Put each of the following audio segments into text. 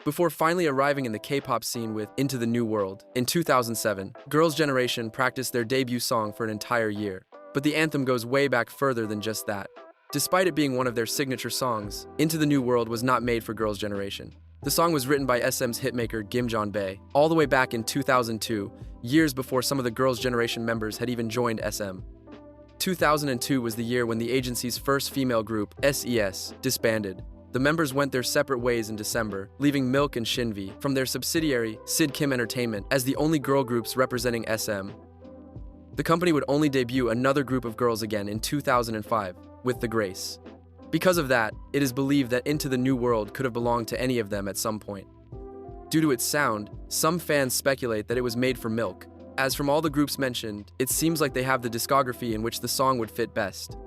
before finally arriving in the K-pop scene with Into the New World. In 2007, Girls' Generation practiced their debut song for an entire year. But the anthem goes way back further than just that. Despite it being one of their signature songs, Into the New World was not made for Girls' Generation. The song was written by SM's hitmaker Kim Jong-bae, all the way back in 2002, years before some of the Girls' Generation members had even joined SM. 2002 was the year when the agency's first female group, s.e.s, disbanded. The members went their separate ways in December, leaving Milk and Shinvi from their subsidiary, Sid Kim Entertainment, as the only girl groups representing SM. The company would only debut another group of girls again in 2005, with The Grace. Because of that, it is believed that Into the New World could have belonged to any of them at some point. Due to its sound, some fans speculate that it was made for Milk. As from all the groups mentioned, it seems like they have the discography in which the song would fit best.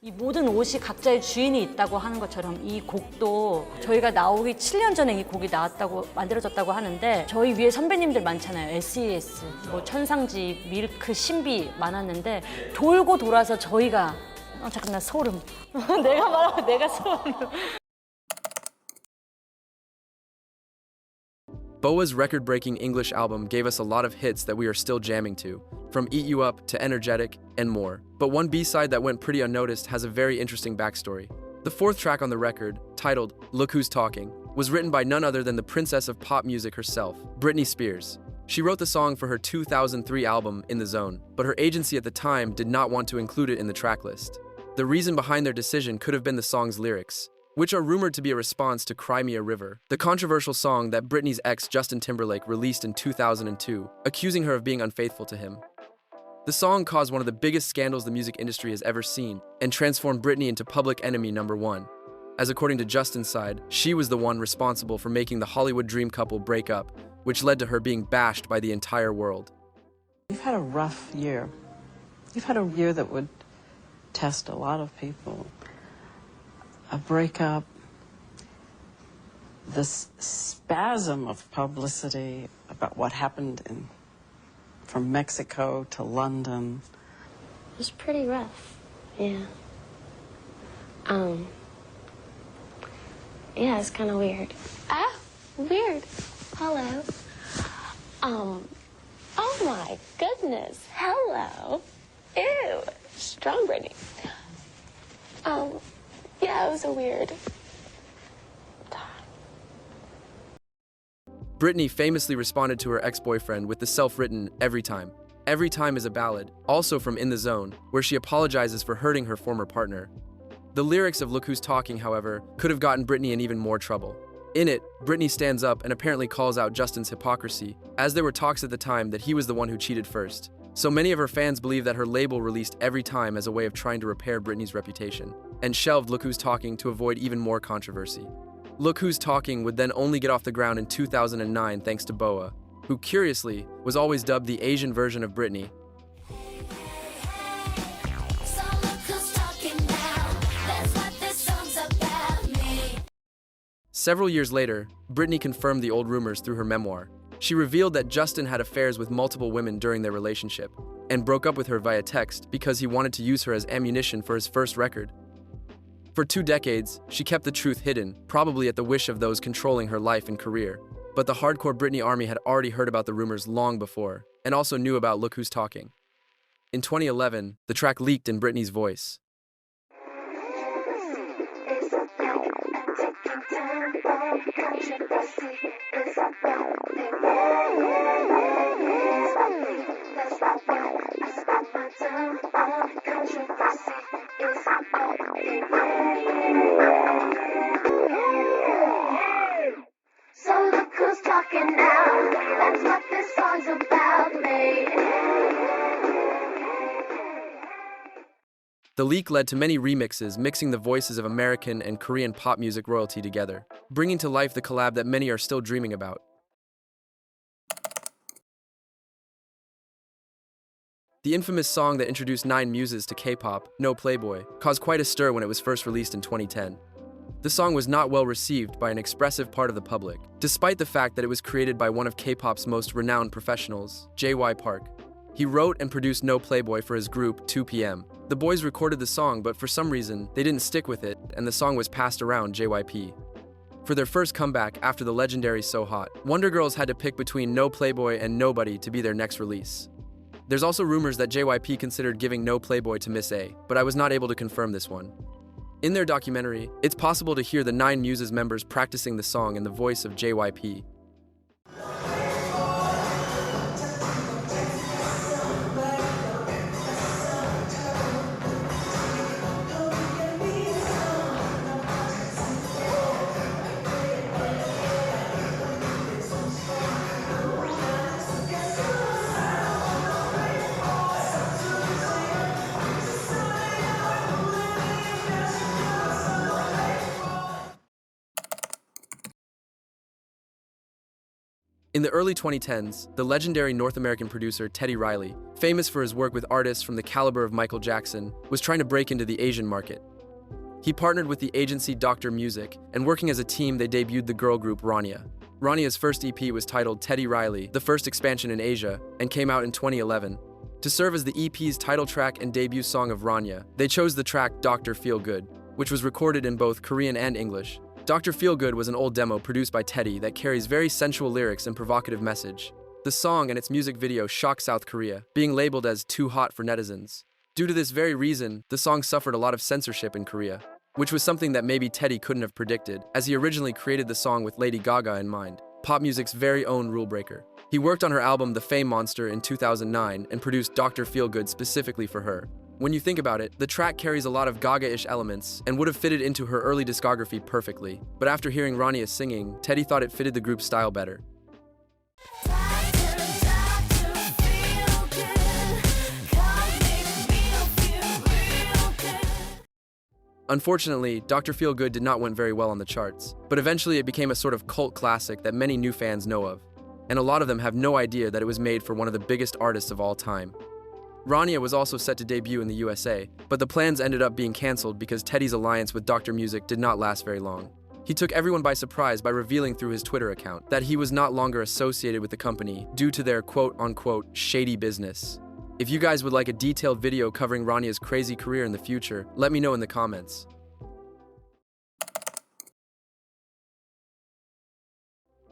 이 모든 옷이 각자의 주인이 있다고 하는 것처럼 이 곡도 저희가 나오기 7년 전에 이 곡이 나왔다고 만들어졌다고 하는데 저희 위에 선배님들 많잖아요. s.e.s, 뭐 천상지, 밀크, 신비 많았는데 돌고 돌아서 저희가 잠깐 나 소름. 내가 말하면 내가 소름. Boa's record-breaking English album gave us a lot of hits that we are still jamming to, from Eat You Up to Energetic and more. But one B-side that went pretty unnoticed has a very interesting backstory. The fourth track on the record, titled Look Who's Talking, was written by none other than the princess of pop music herself, Britney Spears. She wrote the song for her 2003 album, In the Zone, but her agency at the time did not want to include it in the tracklist. The reason behind their decision could have been the song's lyrics, which are rumored to be a response to Cry Me a River, the controversial song that Britney's ex Justin Timberlake released in 2002, accusing her of being unfaithful to him. The song caused one of the biggest scandals the music industry has ever seen and transformed Britney into public enemy #1. As according to Justin's side, she was the one responsible for making the Hollywood dream couple break up, which led to her being bashed by the entire world. You've had a rough year. You've had a year that would test a lot of people. A breakup, this spasm of publicity about what happened from Mexico to London. It was pretty rough, yeah. Yeah, it's kind of weird. Ah, weird. Hello. Oh my goodness. Hello. Ew. Strong Britney. Yeah, it was a weird time. Britney famously responded to her ex-boyfriend with the self-written Every Time. Every Time is a ballad, also from In the Zone, where she apologizes for hurting her former partner. The lyrics of Look Who's Talking, however, could have gotten Britney in even more trouble. In it, Britney stands up and apparently calls out Justin's hypocrisy, as there were talks at the time that he was the one who cheated first. So many of her fans believe that her label released Every Time as a way of trying to repair Britney's reputation, and shelved Look Who's Talking to avoid even more controversy. Look Who's Talking would then only get off the ground in 2009 thanks to Boa, who curiously was always dubbed the Asian version of Britney. Several years later, Britney confirmed the old rumors through her memoir. She revealed that Justin had affairs with multiple women during their relationship, and broke up with her via text because he wanted to use her as ammunition for his first record. For 2 decades, she kept the truth hidden, probably at the wish of those controlling her life and career. But the hardcore Britney army had already heard about the rumors long before, and also knew about Look Who's Talking. In 2011, the track leaked in Britney's voice. So look who's talking now. That's what this song's about, mate. The leak led to many remixes mixing the voices of American and Korean pop music royalty together, bringing to life the collab that many are still dreaming about. The infamous song that introduced 9 Muses to K-pop, No Playboy, caused quite a stir when it was first released in 2010. The song was not well received by an expressive part of the public, despite the fact that it was created by one of K-pop's most renowned professionals, J.Y. Park. He wrote and produced No Playboy for his group, 2PM. The boys recorded the song, but for some reason, they didn't stick with it, and the song was passed around JYP. For their first comeback after the legendary So Hot, Wonder Girls had to pick between No Playboy and Nobody to be their next release. There's also rumors that JYP considered giving No Playboy to Miss A, but I was not able to confirm this one. In their documentary, it's possible to hear the 9 Muses members practicing the song in the voice of JYP. In the early 2010s, the legendary North American producer Teddy Riley, famous for his work with artists from the caliber of Michael Jackson, was trying to break into the Asian market. He partnered with the agency Dr. Music, and working as a team, they debuted the girl group RaNa. RaNa's first EP was titled Teddy Riley, the first expansion in Asia, and came out in 2011. To serve as the EP's title track and debut song of RaNa, they chose the track Dr. Feel Good, which was recorded in both Korean and English. Dr. Feel Good was an old demo produced by Teddy that carries very sensual lyrics and provocative message. The song and its music video shocked South Korea, being labeled as too hot for netizens. Due to this very reason, the song suffered a lot of censorship in Korea, which was something that maybe Teddy couldn't have predicted, as he originally created the song with Lady Gaga in mind, pop music's very own rule breaker. He worked on her album The Fame Monster in 2009 and produced Dr. Feel Good specifically for her. When you think about it, the track carries a lot of Gaga-ish elements and would have fitted into her early discography perfectly. But after hearing RaNa singing, Teddy thought it fitted the group's style better. Unfortunately, Dr. Feel Good did not went very well on the charts, but eventually it became a sort of cult classic that many new fans know of, and a lot of them have no idea that it was made for one of the biggest artists of all time. RaNa was also set to debut in the USA, but the plans ended up being cancelled because Teddy's alliance with Dr. Music did not last very long. He took everyone by surprise by revealing through his Twitter account that he was not longer associated with the company due to their quote-unquote shady business. If you guys would like a detailed video covering RaNa's crazy career in the future, let me know in the comments.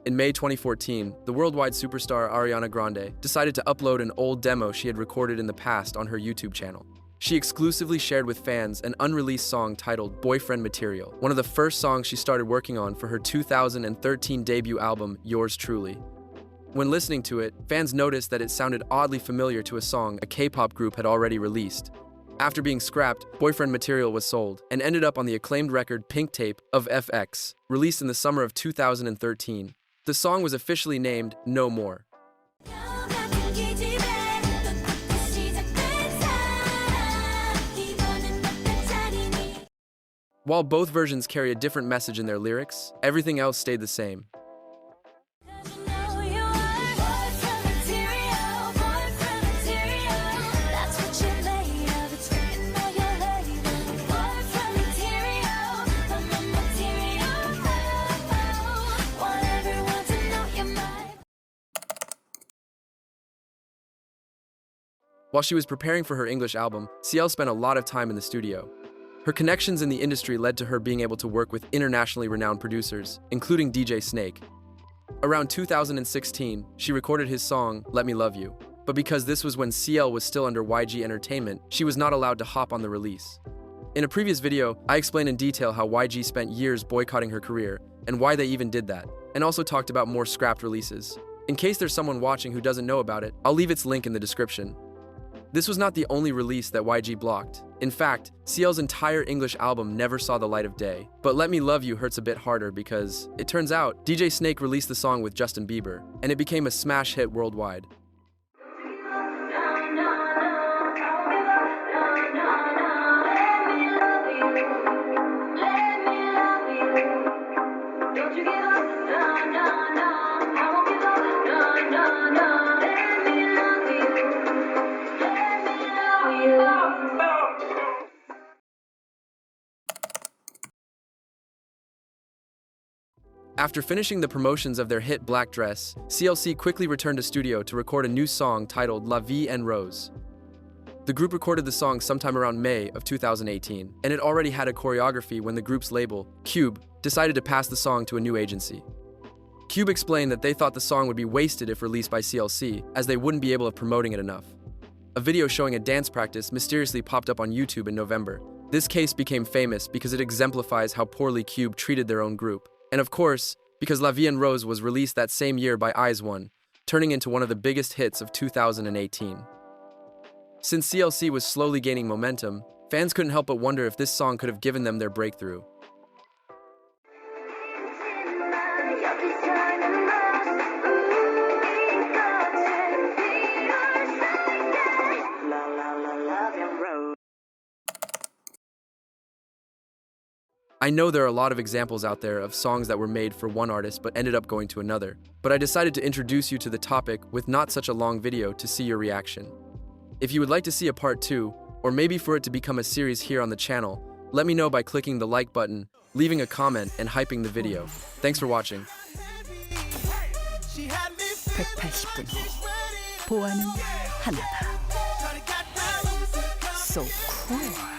In May 2014, the worldwide superstar Ariana Grande decided to upload an old demo she had recorded in the past on her YouTube channel. She exclusively shared with fans an unreleased song titled Boyfriend Material, one of the first songs she started working on for her 2013 debut album, Yours Truly. When listening to it, fans noticed that it sounded oddly familiar to a song a K-pop group had already released. After being scrapped, Boyfriend Material was sold and ended up on the acclaimed record Pink Tape of FX, released in the summer of 2013. The song was officially named No More. While both versions carry a different message in their lyrics, everything else stayed the same. While she was preparing for her English album, CL spent a lot of time in the studio. Her connections in the industry led to her being able to work with internationally renowned producers, including DJ Snake. Around 2016, she recorded his song, Let Me Love You, but because this was when CL was still under YG Entertainment, she was not allowed to hop on the release. In a previous video, I explained in detail how YG spent years boycotting her career, and why they even did that, and also talked about more scrapped releases. In case there's someone watching who doesn't know about it, I'll leave its link in the description. This was not the only release that YG blocked. In fact, CL's entire English album never saw the light of day. But Let Me Love You hurts a bit harder because, it turns out, DJ Snake released the song with Justin Bieber, and it became a smash hit worldwide. After finishing the promotions of their hit Black Dress, CLC quickly returned to studio to record a new song titled La Vie and Rose. The group recorded the song sometime around May of 2018, and it already had a choreography when the group's label, Cube, decided to pass the song to a new agency. Cube explained that they thought the song would be wasted if released by CLC, as they wouldn't be able to promoting it enough. A video showing a dance practice mysteriously popped up on YouTube in November. This case became famous because it exemplifies how poorly Cube treated their own group. And of course, because La Vie and Rose was released that same year by izone, turning into one of the biggest hits of 2018. Since CLC was slowly gaining momentum, fans couldn't help but wonder if this song could have given them their breakthrough. I know there are a lot of examples out there of songs that were made for one artist but ended up going to another, but I decided to introduce you to the topic with not such a long video to see your reaction. If you would like to see a part 2, or maybe for it to become a series here on the channel, let me know by clicking the like button, leaving a comment, and hyping the video. Thanks for watching. 180분 보아는 하나다. So cool.